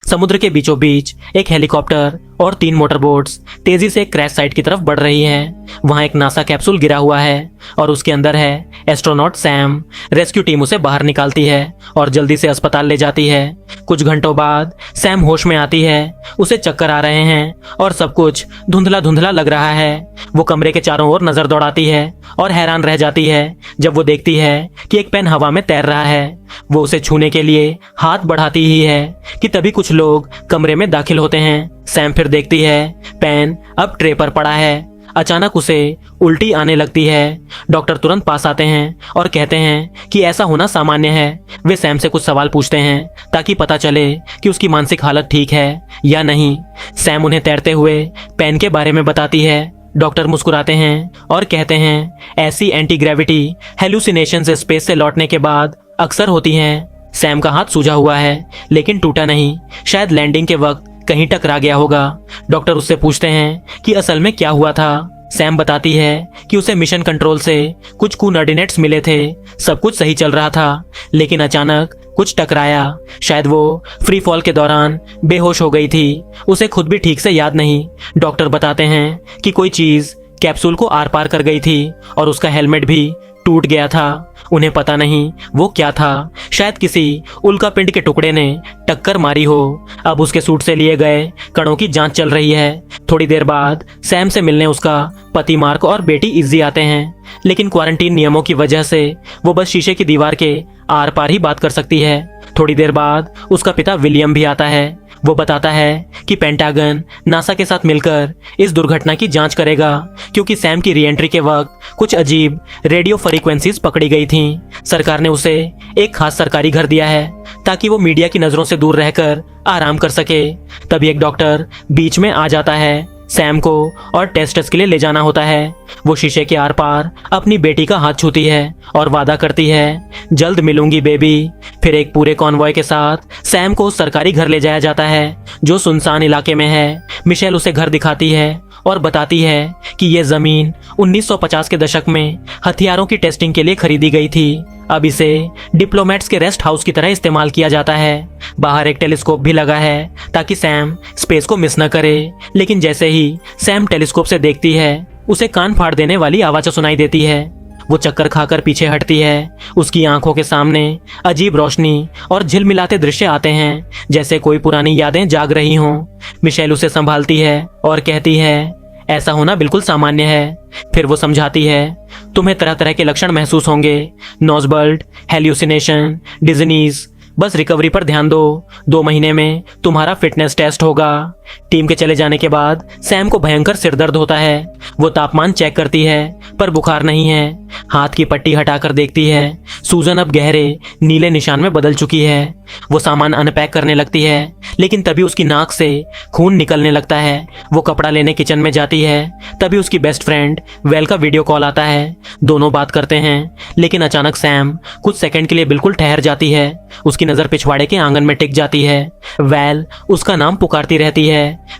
समुद्र के बीचों बीच एक हेलीकॉप्टर और 3 मोटरबोट्स तेजी से क्रैश साइट की तरफ बढ़ रही हैं। वहां एक नासा कैप्सूल गिरा हुआ है और उसके अंदर है एस्ट्रोनॉट सैम। रेस्क्यू टीम उसे बाहर निकालती है और जल्दी से अस्पताल ले जाती है। कुछ घंटों बाद सैम होश में आती है। उसे चक्कर आ रहे हैं और सब कुछ धुंधला धुंधला लग रहा है। वो कमरे के चारों ओर नजर दौड़ाती है और हैरान रह जाती है जब वो देखती है कि एक पेन हवा में तैर रहा है। वो उसे छूने के लिए हाथ बढ़ाती ही है कि तभी कुछ लोग कमरे में दाखिल होते हैं। सैम फिर देखती है पेन अब ट्रे पर पड़ा है। अचानक उसे उल्टी आने लगती है। डॉक्टर तुरंत पास आते हैं और कहते हैं कि ऐसा होना सामान्य है। वे सैम से कुछ सवाल पूछते हैं ताकि पता चले कि उसकी मानसिक हालत ठीक है या नहीं। सैम उन्हें तैरते हुए पेन के बारे में बताती है। डॉक्टर मुस्कुराते हैं और कहते हैं ऐसी एंटी ग्रेविटी हेलुसिनेशंस स्पेस से लौटने के बाद अक्सर होती हैं। सैम का हाथ सूजा हुआ है लेकिन टूटा नहीं। शायद लैंडिंग के वक्त कहीं टकरा गया होगा। डॉक्टर उससे पूछते हैं कि असल में क्या हुआ था। सैम बताती है कि उसे मिशन कंट्रोल से कुछ कोऑर्डिनेट्स मिले थे। सब कुछ सही चल रहा था लेकिन अचानक कुछ टकराया। शायद वो फ्री फॉल के दौरान बेहोश हो गई थी। उसे खुद भी ठीक से याद नहीं। डॉक्टर बताते हैं कि कोई चीज कैप्सूल को आर पार कर गई थी और उसका हेलमेट भी टूट गया था। उन्हें पता नहीं वो क्या था। शायद किसी उल्कापिंड के टुकड़े ने टक्कर मारी हो। अब उसके सूट से लिए गए कणों की जांच चल रही है। थोड़ी देर बाद सैम से मिलने उसका पति मार्क और बेटी इज्जी आते हैं लेकिन क्वारंटीन नियमों की वजह से वो बस शीशे की दीवार के आर पार ही बात कर सकती है। थोड़ी देर बाद उसका पिता विलियम भी आता है। वो बताता है कि पेंटागन नासा के साथ मिलकर इस दुर्घटना की जांच करेगा क्योंकि सैम की रीएंट्री के वक्त कुछ अजीब रेडियो फ्रीक्वेंसीज पकड़ी गई थीं। सरकार ने उसे एक खास सरकारी घर दिया है ताकि वो मीडिया की नजरों से दूर रहकर आराम कर सके। तभी एक डॉक्टर बीच में आ जाता है। सैम को और टेस्ट के लिए ले जाना होता है। वो शीशे के आर पार अपनी बेटी का हाथ छूती है और वादा करती है जल्द मिलूंगी बेबी। फिर एक पूरे कॉन्वॉय के साथ सैम को उस सरकारी घर ले जाया जाता है जो सुनसान इलाके में है। मिशेल उसे घर दिखाती है और बताती है कि ये जमीन 1950 के दशक में हथियारों की टेस्टिंग के लिए खरीदी गई थी। अब इसे डिप्लोमेट्स के रेस्ट हाउस की तरह इस्तेमाल किया जाता है। बाहर एक टेलीस्कोप भी लगा है ताकि सैम स्पेस को मिस न करे। लेकिन जैसे ही सैम टेलीस्कोप से देखती है उसे कान फाड़ देने वाली आवाज़ सुनाई देती है। वो चक्कर खाकर पीछे हटती है। उसकी आंखों के सामने अजीब रोशनी और झिलमिलाते दृश्य आते हैं जैसे कोई पुरानी यादें जाग रही हों। मिशेल उसे संभालती है और कहती है ऐसा होना बिल्कुल सामान्य है। फिर वो समझाती है तुम्हें तरह तरह के लक्षण महसूस होंगे, नोजबल्ट, हेल्यूसिनेशन, डिजीनीज। बस रिकवरी पर ध्यान दो। 2 महीने में तुम्हारा फिटनेस टेस्ट होगा। टीम के चले जाने के बाद सैम को भयंकर सिरदर्द होता है। वो तापमान चेक करती है पर बुखार नहीं है। हाथ की पट्टी हटाकर देखती है। सूजन अब गहरे नीले निशान में बदल चुकी है। वो सामान अनपैक करने लगती है लेकिन तभी उसकी नाक से खून निकलने लगता है। वो कपड़ा लेने किचन में जाती है। तभी उसकी बेस्ट फ्रेंड वेल का वीडियो कॉल आता है। दोनों बात करते हैं लेकिन अचानक सैम कुछ सेकंड के लिए बिल्कुल ठहर जाती है। उसकी नजर पिछवाड़े के आंगन में टिक जाती है। वेल उसका नाम पुकारती रहती है।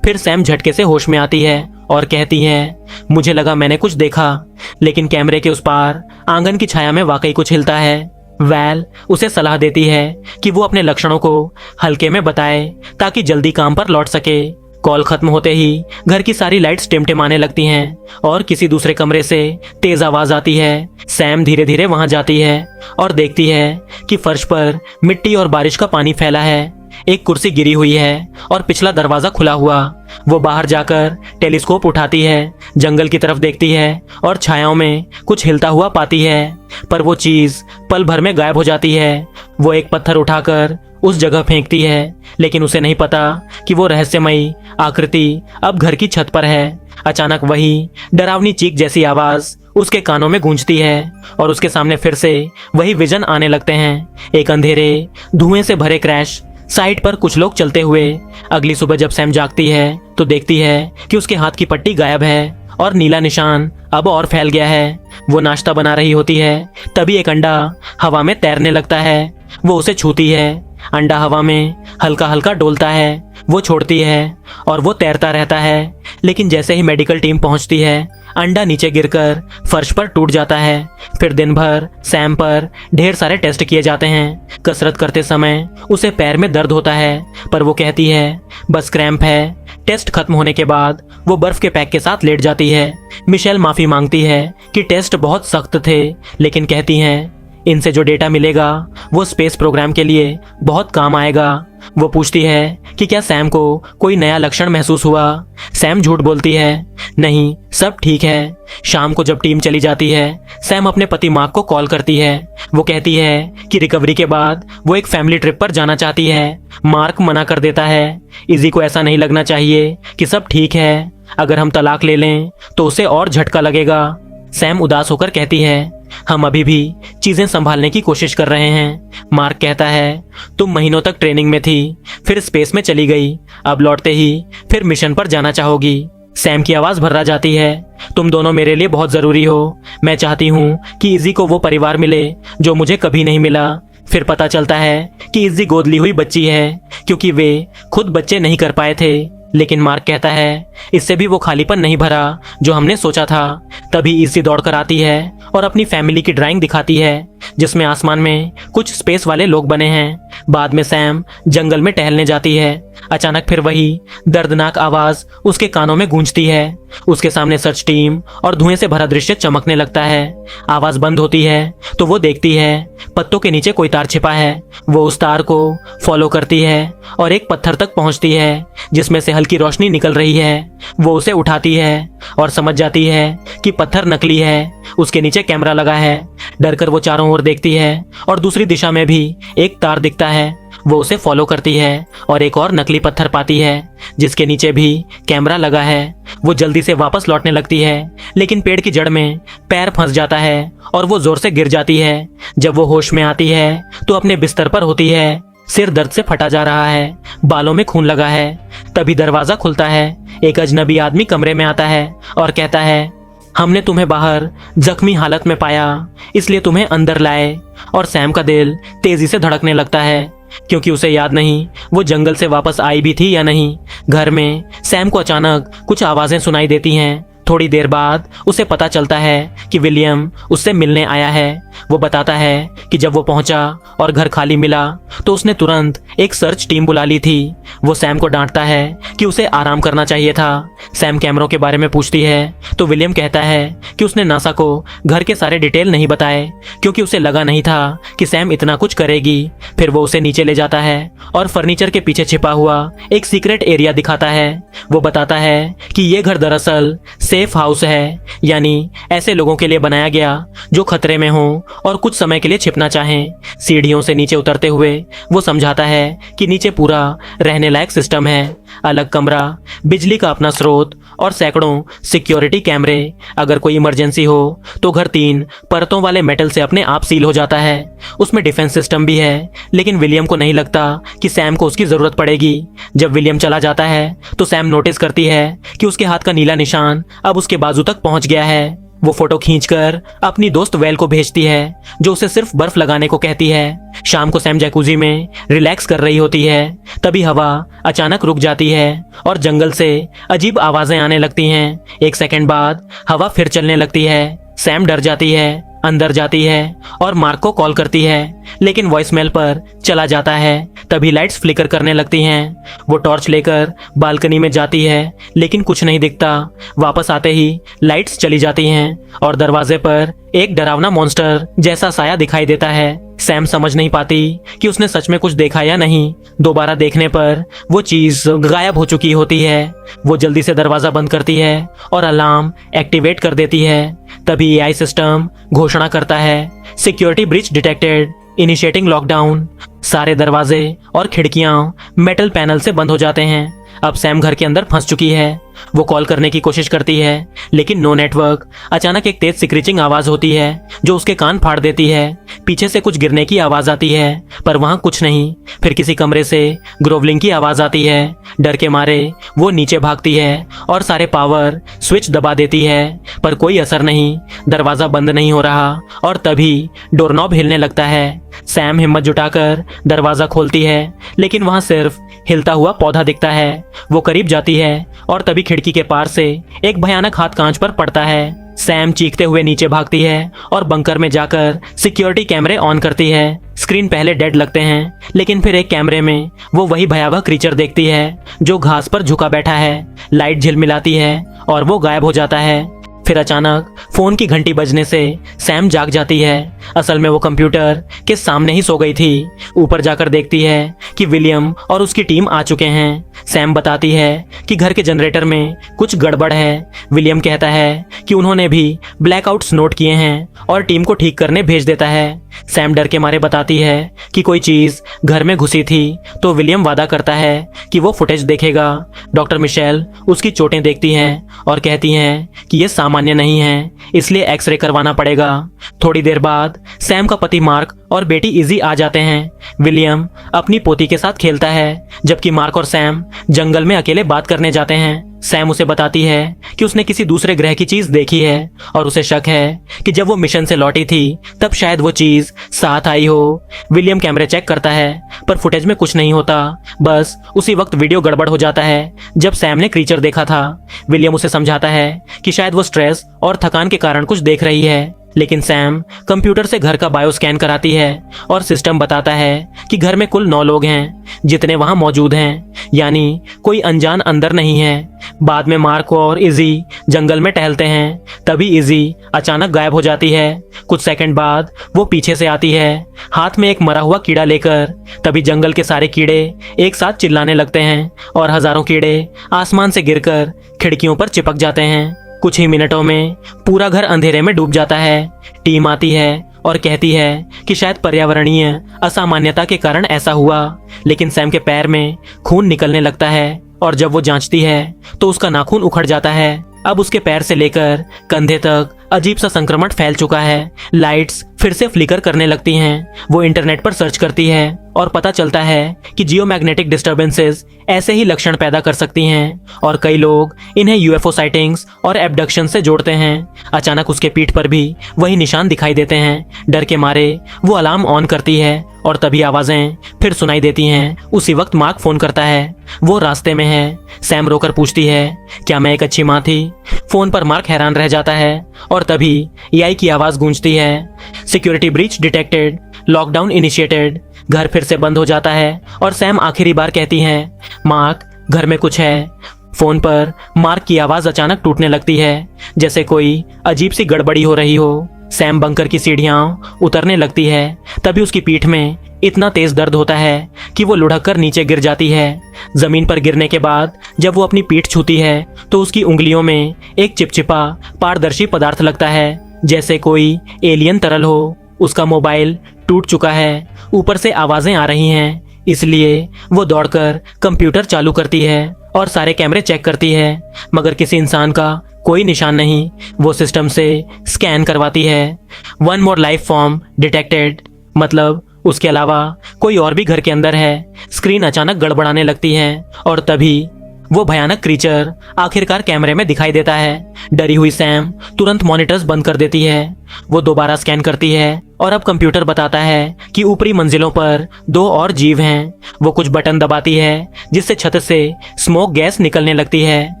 फिर सैम झटके से होश में आती है और कहती है मुझे लगा मैंने कुछ देखा लेकिन कैमरे के उस पार आंगन की छाया में वाकई कुछ हिलता है। वेल उसे सलाह देती है कि वो अपने लक्षणों को हल्के में बताए ताकि जल्दी काम पर लौट सके। कॉल खत्म होते ही घर की सारी लाइट्स टिमटिमाने लगती हैं और किसी दूसरे कमरे से तेज आवाज आती है। सैम धीरे धीरे वहां जाती है और देखती है कि फर्श पर मिट्टी और बारिश का पानी फैला है। एक कुर्सी गिरी हुई है और पिछला दरवाजा खुला हुआ। वो बाहर जाकर टेलीस्कोप उठाती है, जंगल की तरफ देखती है और छायाओं में कुछ हिलता हुआ पाती है पर वो चीज पल भर में गायब हो जाती है। वो एक पत्थर उठाकर उस जगह फेंकती है लेकिन उसे नहीं पता कि वो रहस्यमयी आकृति अब घर की छत पर है। अचानक वही डरावनी चीख जैसी आवाज उसके कानों में गूंजती है और उसके सामने फिर से वही विजन आने लगते हैं। एक अंधेरे धुएं से भरे क्रैश साइट पर कुछ लोग चलते हुए। अगली सुबह जब सैम जागती है तो देखती है कि उसके हाथ की पट्टी गायब है और नीला निशान अब और फैल गया है। वो नाश्ता बना रही होती है तभी एक अंडा हवा में तैरने लगता है। वो उसे छूती है अंडा हवा में हल्का हल्का डोलता है। वो छोड़ती है और वो तैरता रहता है, लेकिन जैसे ही मेडिकल टीम पहुंचती है अंडा नीचे गिरकर फर्श पर टूट जाता है। फिर दिन भर सैम पर ढेर सारे टेस्ट किए जाते हैं। कसरत करते समय उसे पैर में दर्द होता है, पर वो कहती है बस क्रैम्प है। टेस्ट खत्म होने के बाद वो बर्फ के पैक के साथ लेट जाती है। मिशेल माफी मांगती है कि टेस्ट बहुत सख्त थे, लेकिन कहती हैं इनसे जो डेटा मिलेगा वो स्पेस प्रोग्राम के लिए बहुत काम आएगा। वो पूछती है कि क्या सैम को कोई नया लक्षण महसूस हुआ। सैम झूठ बोलती है, नहीं सब ठीक है। शाम को जब टीम चली जाती है सैम अपने पति मार्क को कॉल करती है। वो कहती है कि रिकवरी के बाद वो एक फैमिली ट्रिप पर जाना चाहती है। मार्क मना कर देता है। इजी को ऐसा नहीं लगना चाहिए कि सब ठीक है। अगर हम तलाक ले लें तो उसे और झटका लगेगा। सैम उदास होकर कहती है हम अभी भी चीजें संभालने की कोशिश कर रहे हैं। मार्क कहता है तुम महीनों तक ट्रेनिंग में थी, फिर स्पेस में चली गई, अब लौटते ही फिर मिशन पर जाना चाहोगी। सैम की आवाज भर्रा जाती है, तुम दोनों मेरे लिए बहुत जरूरी हो। मैं चाहती हूँ कि इजी को वो परिवार मिले जो मुझे कभी नहीं मिला। फिर पता चलता है कि इजी गोद ली हुई बच्ची है, क्योंकि वे खुद बच्चे नहीं कर पाए थे। लेकिन मार्क कहता है इससे भी वो खालीपन नहीं भरा जो हमने सोचा था। तभी इजी दौड़कर आती है और अपनी फैमिली की ड्राइंग दिखाती है, जिसमें आसमान में कुछ स्पेस वाले लोग बने हैं। बाद में सैम जंगल में टहलने जाती है। अचानक फिर वही दर्दनाक आवाज उसके कानों में गूंजती है। उसके सामने सर्च टीम और धुएं से भरा दृश्य चमकने लगता है। आवाज बंद होती है तो वो देखती है पत्तों के नीचे कोई तार छिपा है। वो उस तार को फॉलो करती है और एक पत्थर तक पहुंचती है जिसमें से हल्की रोशनी निकल रही है। वो उसे उठाती है और समझ जाती है कि पत्थर नकली है। उसके नीचे कैमरा लगा है। डरकर वो चारों ओर देखती है और दूसरी दिशा में भी एक तार दिखता है। वो उसे फॉलो करती है और एक और नकली पत्थर पाती है जिसके नीचे भी कैमरा लगा है। वो जल्दी से वापस लौटने लगती है, लेकिन पेड़ की जड़ में पैर फंस जाता है और वो जोर से गिर जाती है। जब वो होश में आती है तो अपने बिस्तर पर होती है। सिर दर्द से फटा जा रहा है, बालों में खून लगा है। तभी दरवाजा खुलता है। एक अजनबी आदमी कमरे में आता है और कहता है हमने तुम्हें बाहर जख्मी हालत में पाया, इसलिए तुम्हें अंदर लाए। और सैम का दिल तेजी से धड़कने लगता है, क्योंकि उसे याद नहीं वो जंगल से वापस आई भी थी या नहीं। घर में सैम को अचानक कुछ आवाजें सुनाई देती हैं। थोड़ी देर बाद उसे पता चलता है कि विलियम उससे मिलने आया है। वो बताता है कि जब वो पहुंचा और घर खाली मिला तो उसने तुरंत एक सर्च टीम बुला ली थी। वो सैम को डांटता है कि उसे आराम करना चाहिए था। सैम कैमरों के बारे में पूछती है तो विलियम कहता है कि उसने नासा को घर के सारे डिटेल नहीं बताए, क्योंकि उसे लगा नहीं था कि सैम इतना कुछ करेगी। फिर वो उसे नीचे ले जाता है और फर्नीचर के पीछे छिपा हुआ एक सीक्रेट एरिया दिखाता है। वो बताता है कि ये घर दरअसल सेफ हाउस है, यानी ऐसे लोगों के लिए बनाया गया जो खतरे में हो और कुछ समय के लिए छिपना चाहें। सीढ़ियों से नीचे उतरते हुए वो समझाता है कि नीचे पूरा रहने लायक सिस्टम है, अलग कमरा, बिजली का अपना स्रोत और सैकड़ों सिक्योरिटी कैमरे। अगर कोई इमरजेंसी हो तो घर 3 परतों वाले मेटल से अपने आप सील हो जाता है। उसमें डिफेंस सिस्टम भी है, लेकिन विलियम को नहीं लगता कि सैम को उसकी जरूरत पड़ेगी। जब विलियम चला जाता है तो सैम नोटिस करती है कि उसके हाथ का नीला निशान अब उसके बाजू तक पहुंच गया है। वो फोटो खींचकर अपनी दोस्त वेल को भेजती है, जो उसे सिर्फ बर्फ लगाने को कहती है। शाम को सैम जैकुजी में रिलैक्स कर रही होती है। तभी हवा अचानक रुक जाती है और जंगल से अजीब आवाजें आने लगती हैं। 1 सेकंड बाद हवा फिर चलने लगती है। सैम डर जाती है, अंदर जाती है और मार्क को कॉल करती है, लेकिन वॉइसमेल पर चला जाता है। तभी लाइट्स फ्लिकर करने लगती हैं। वो टॉर्च लेकर बालकनी में जाती है, लेकिन कुछ नहीं दिखता। वापस आते ही लाइट्स चली जाती हैं और दरवाजे पर एक डरावना मॉन्स्टर जैसा साया दिखाई देता है। सैम समझ नहीं पाती कि उसने सच में कुछ देखा या नहीं। दोबारा देखने पर वो चीज गायब हो चुकी होती है। वो जल्दी से दरवाजा बंद करती है और अलार्म एक्टिवेट कर देती है। तभी एआई सिस्टम घोषणा करता है security breach detected, initiating lockdown. सारे दरवाजे और खिड़कियां मेटल पैनल से बंद हो जाते हैं। अब सैम घर के अंदर फंस चुकी है। वो कॉल करने की कोशिश करती है लेकिन नो नेटवर्क। अचानक एक तेज स्क्रीचिंग आवाज होती है जो उसके कान फाड़ देती है। पीछे से कुछ गिरने की आवाज आती है पर वहां कुछ नहीं। फिर किसी कमरे से ग्रोवलिंग की आवाज आती है। डर के मारे वो नीचे भागती है और सारे पावर स्विच दबा देती है पर कोई असर नहीं। दरवाजा बंद नहीं हो रहा और तभी डोरनॉब हिलने लगता है। सैम हिम्मत जुटाकर दरवाजा खोलती है लेकिन वहां सिर्फ हिलता हुआ पौधा दिखता है। वो करीब जाती है और तभी खिड़की के पार से एक भयानक हाथ कांच पर पड़ता है। सैम चीखते हुए नीचे भागती है और बंकर में जाकर सिक्योरिटी कैमरे ऑन करती है। स्क्रीन पहले डेड लगते हैं लेकिन फिर एक कैमरे में वो वही भयावह क्रीचर देखती है जो घास पर झुका बैठा है। लाइट झिलमिलाती है और वो गायब हो जाता है। फिर अचानक फोन की घंटी बजने से सैम जाग जाती है। असल में वो कंप्यूटर के सामने ही सो गई थी। ऊपर जाकर देखती है कि विलियम और उसकी टीम आ चुके हैं। सैम बताती है कि घर के जनरेटर में कुछ गड़बड़ है। विलियम कहता है कि उन्होंने भी ब्लैकआउट्स नोट किए हैं और टीम को ठीक करने भेज देता है। सैम डर के मारे बताती है कि कोई चीज घर में घुसी थी तो विलियम वादा करता है कि वो फुटेज देखेगा। डॉक्टर मिशेल उसकी चोटें देखती हैं और कहती हैं कि ये सामान्य नहीं है, इसलिए एक्सरे करवाना पड़ेगा। थोड़ी देर बाद सैम का पति मार्क और बेटी इजी आ जाते हैं। विलियम अपनी पोती के साथ खेलता है जबकि मार्क और सैम जंगल में अकेले बात करने जाते हैं। सैम उसे बताती है कि उसने किसी दूसरे ग्रह की चीज देखी है और उसे शक है कि जब वो मिशन से लौटी थी तब शायद वो चीज साथ आई हो। विलियम कैमरे चेक करता है पर फुटेज में कुछ नहीं होता। बस उसी वक्त वीडियो गड़बड़ हो जाता है जब सैम ने क्रीचर देखा था। विलियम उसे समझाता है कि शायद वो स्ट्रेस और थकान के कारण कुछ देख रही है लेकिन सैम कंप्यूटर से घर का बायो स्कैन कराती है और सिस्टम बताता है कि घर में कुल 9 लोग हैं जितने वहां मौजूद हैं, यानी कोई अनजान अंदर नहीं है। बाद में मार्क और इजी जंगल में टहलते हैं। तभी इजी अचानक गायब हो जाती है। कुछ सेकंड बाद वो पीछे से आती है हाथ में एक मरा हुआ कीड़ा लेकर। तभी जंगल के सारे कीड़े एक साथ चिल्लाने लगते हैं और हजारों कीड़े आसमान से गिरकर खिड़कियों पर चिपक जाते हैं। कुछ ही मिनटों में पूरा घर अंधेरे में डूब जाता है। टीम आती है और कहती है कि शायद पर्यावरणीय असामान्यता के कारण ऐसा हुआ, लेकिन सैम के पैर में खून निकलने लगता है और जब वो जांचती है तो उसका नाखून उखड़ जाता है। अब उसके पैर से लेकर कंधे तक अजीब सा संक्रमण फैल चुका है। लाइट्स फिर से फ्लिकर करने लगती हैं। वो इंटरनेट पर सर्च करती है और पता चलता है कि जियोमैग्नेटिक डिस्टर्बेंसेस ऐसे ही लक्षण पैदा कर सकती हैं और कई लोग इन्हें यूएफओ साइटिंग्स और एब्डक्शन से जोड़ते हैं। अचानक उसके पीठ पर भी वही निशान दिखाई देते हैं। डर के मारे वो अलार्म ऑन करती है और तभी आवाजें फिर सुनाई देती हैं। उसी वक्त मार्क फोन करता है। वो रास्ते में है। सैम रोकर पूछती है, क्या मैं एक अच्छी माँ थी? फोन पर मार्क हैरान रह जाता है और तभी एआई की आवाज गूंजती है, security breach detected, lockdown initiated. घर फिर से बंद हो जाता है और सैम आखिरी बार कहती है, मार्क घर में कुछ है। फोन पर मार्क की आवाज अचानक टूटने लगती है जैसे कोई अजीब सी गड़बड़ी हो रही हो। सैम बंकर की सीढ़ियां उतरने लगती है। तभी उसकी पीठ में इतना तेज दर्द होता है कि वो लुढ़क कर नीचे गिर जाती है। जमीन पर गिरने के बाद जब वो अपनी पीठ छूती है तो उसकी उंगलियों में एक चिपचिपा पारदर्शी पदार्थ लगता है जैसे कोई एलियन तरल हो। उसका मोबाइल टूट चुका है। ऊपर से आवाजें आ रही हैं, इसलिए वो दौड़कर कंप्यूटर चालू करती है और सारे कैमरे चेक करती है मगर किसी इंसान का कोई निशान नहीं। वो सिस्टम से स्कैन करवाती है। 1 मोर लाइफ फॉर्म डिटेक्टेड, मतलब उसके अलावा कोई और भी घर के अंदर है। स्क्रीन अचानक गड़बड़ाने लगती है और तभी वो भयानक क्रीचर आखिरकार कैमरे में दिखाई देता है। डरी हुई सैम तुरंत मॉनिटर्स बंद कर देती है। वो दोबारा स्कैन करती है और अब कंप्यूटर बताता है कि ऊपरी मंजिलों पर 2 और जीव हैं। वो कुछ बटन दबाती है जिससे छत से स्मोक गैस निकलने लगती है।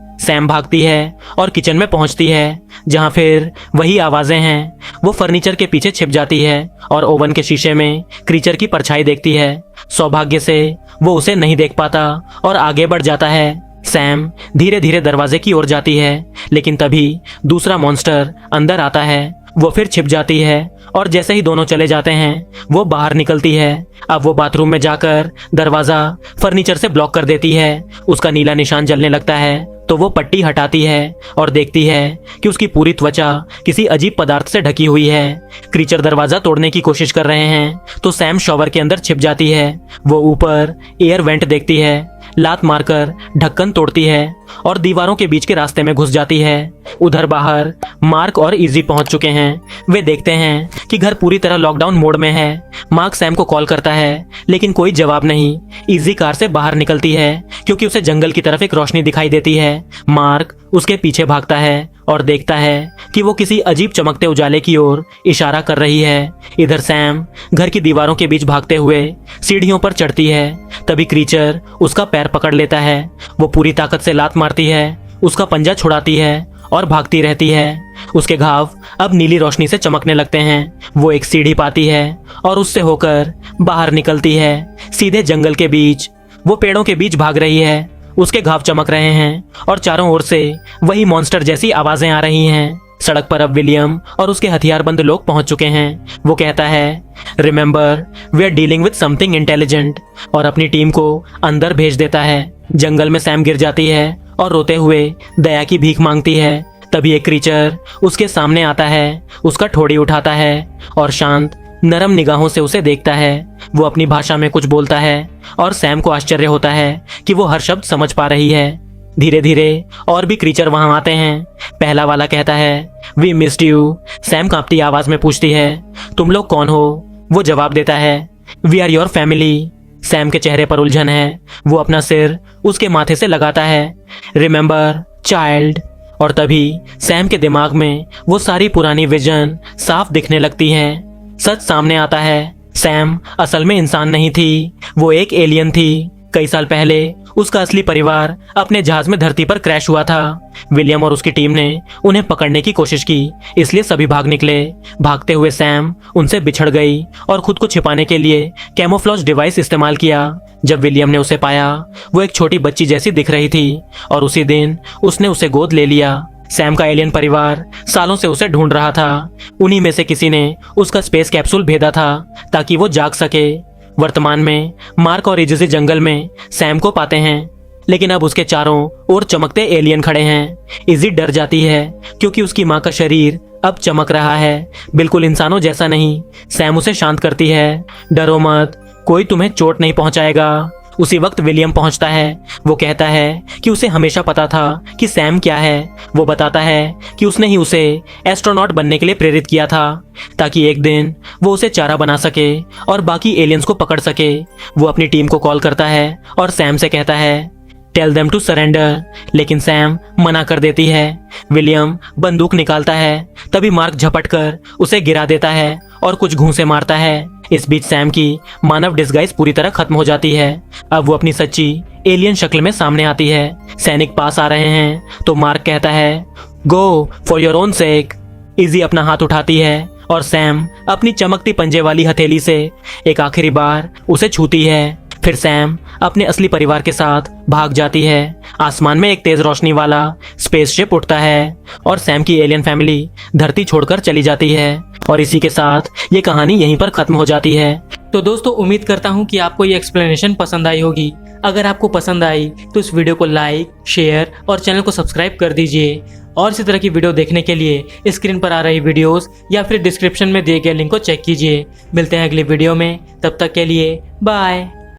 सैम भागती है और किचन में पहुंचती है जहां फिर वही आवाजें हैं। वो फर्नीचर के पीछे छिप जाती है और ओवन के शीशे में क्रीचर की परछाई देखती है। सौभाग्य से वो उसे नहीं देख पाता और आगे बढ़ जाता है। सैम धीरे धीरे दरवाजे की ओर जाती है लेकिन तभी दूसरा मॉन्स्टर अंदर आता है। वो फिर छिप जाती है और जैसे ही दोनों चले जाते हैं वो बाहर निकलती है। अब वो बाथरूम में जाकर दरवाजा फर्नीचर से ब्लॉक कर देती है। उसका नीला निशान जलने लगता है तो वो पट्टी हटाती है और देखती है कि उसकी पूरी त्वचा किसी अजीब पदार्थ से ढकी हुई है। क्रीचर दरवाजा तोड़ने की कोशिश कर रहे हैं तो सैम शॉवर के अंदर छिप जाती है। वो ऊपर एयर वेंट देखती है लात मारकर ढक्कन तोड़ती है और दीवारों के बीच के रास्ते में घुस जाती है। उधर बाहर मार्क और इजी पहुंच चुके हैं। वे देखते हैं कि घर पूरी तरह लॉकडाउन मोड में है। मार्क सैम को कॉल करता है लेकिन कोई जवाब नहीं। इजी कार से बाहर निकलती है क्योंकि उसे जंगल की तरफ एक रोशनी दिखाई देती है। मार्क उसके पीछे भागता है और देखता है कि वो किसी अजीब चमकते उजाले की ओर इशारा कर रही है। इधर सैम घर की दीवारों के बीच भागते हुए सीढ़ियों पर चढ़ती है। तभी क्रीचर उसका पैर पकड़ लेता है। वो पूरी ताकत से लात मारती है, उसका पंजा छुड़ाती है और भागती रहती है। उसके घाव अब नीली रोशनी से चमकने लगते हैं। वो एक सीढ़ी पाती है और उससे होकर बाहर निकलती है, सीधे जंगल के बीच। वो पेड़ों के बीच भाग रही है। उसके घाव चमक रहे हैं और चारों ओर से वही मॉन्स्टर जैसी आवाजें आ रही हैं। सड़क पर अब विलियम और उसके हथियारबंद लोग पहुंच चुके हैं। वो कहता है, remember we are dealing with something intelligent, और अपनी टीम को अंदर भेज देता है। जंगल में सैम गिर जाती है और रोते हुए दया की भीख मांगती है। तभी एक क्रीचर उसके सामने आता है, उसका ठोड़ी उठाता है और शांत नरम निगाहों से उसे देखता है। वो अपनी भाषा में कुछ बोलता है और सैम को आश्चर्य होता है कि वो हर शब्द समझ पा रही है। धीरे धीरे और भी क्रीचर वहां आते हैं। पहला वाला कहता है, वी मिस्ड यू। सैम कांपती आवाज में पूछती है, तुम लोग कौन हो? वो जवाब देता है, we are your family. Sam के चेहरे पर उलझन है। वो अपना सिर उसके माथे से लगाता है, रिमेंबर चाइल्ड। और तभी सैम के दिमाग में वो सारी पुरानी विजन साफ दिखने लगती हैं। सच सामने आता है, सैम असल में इंसान नहीं थी, वो एक एलियन थी। कई साल पहले उसका असली परिवार अपने जहाज में धरती पर क्रैश हुआ था। विलियम और उसकी टीम ने उन्हें पकड़ने की कोशिश की, इसलिए सभी भाग निकले। भागते हुए सैम उनसे बिछड़ गई और खुद को छिपाने के लिए कैमोफ्लेज डिवाइस इस्तेमाल किया। जब विलियम ने उसे पाया, वो एक छोटी बच्ची जैसी दिख रही थी और उसी दिन उसने उसे गोद ले लिया। सैम का एलियन परिवार सालों से उसे ढूंढ रहा था। उन्हीं में से किसी ने उसका स्पेस कैप्सूल भेजा था ताकि वो जाग सके। वर्तमान में मार्क और इजी जंगल में सैम को पाते हैं, लेकिन अब उसके चारों ओर चमकते एलियन खड़े हैं। इजी डर जाती है क्योंकि उसकी माँ का शरीर अब चमक रहा है, बिल्कुल इंसानों जैसा नहीं। सैम उसे शांत करती है, डरो मत, कोई तुम्हें चोट नहीं पहुंचाएगा। उसी वक्त विलियम पहुंचता है। वो कहता है कि उसे हमेशा पता था कि सैम क्या है। वो बताता है कि उसने ही उसे एस्ट्रोनॉट बनने के लिए प्रेरित किया था ताकि एक दिन वो उसे चारा बना सके और बाकी एलियंस को पकड़ सके। वो अपनी टीम को कॉल करता है और सैम से कहता है, टेल देम टू सरेंडर, लेकिन सैम मना कर देती है। विलियम बंदूक निकालता है, तभी मार्क झपट कर उसे गिरा देता है और कुछ घूंसे मारता है। इस बीच सैम की मानव डिस्गाइज पूरी तरह खत्म हो जाती है। अब वो अपनी सच्ची एलियन शक्ल में सामने आती है। सैनिक पास आ रहे हैं तो मार्क कहता है, go for your own sec. Easy अपना हाथ उठाती है और सैम अपनी चमकती पंजे वाली हथेली से एक आखिरी बार उसे छूती है। फिर सैम अपने असली परिवार के साथ भाग जाती है। आसमान में एक तेज रोशनी वाला स्पेसशिप उठता है और सैम की एलियन फैमिली धरती छोड़कर चली जाती है। और इसी के साथ ये कहानी यहीं पर खत्म हो जाती है। तो दोस्तों, उम्मीद करता हूँ कि आपको ये एक्सप्लेनेशन पसंद आई होगी। अगर आपको पसंद आई तो इस वीडियो को लाइक, शेयर और चैनल को सब्सक्राइब कर दीजिए। और इसी तरह की वीडियो देखने के लिए स्क्रीन पर आ रही वीडियोस या फिर डिस्क्रिप्शन में दिए गए लिंक को चेक कीजिए। मिलते हैं अगले वीडियो में, तब तक के लिए बाय।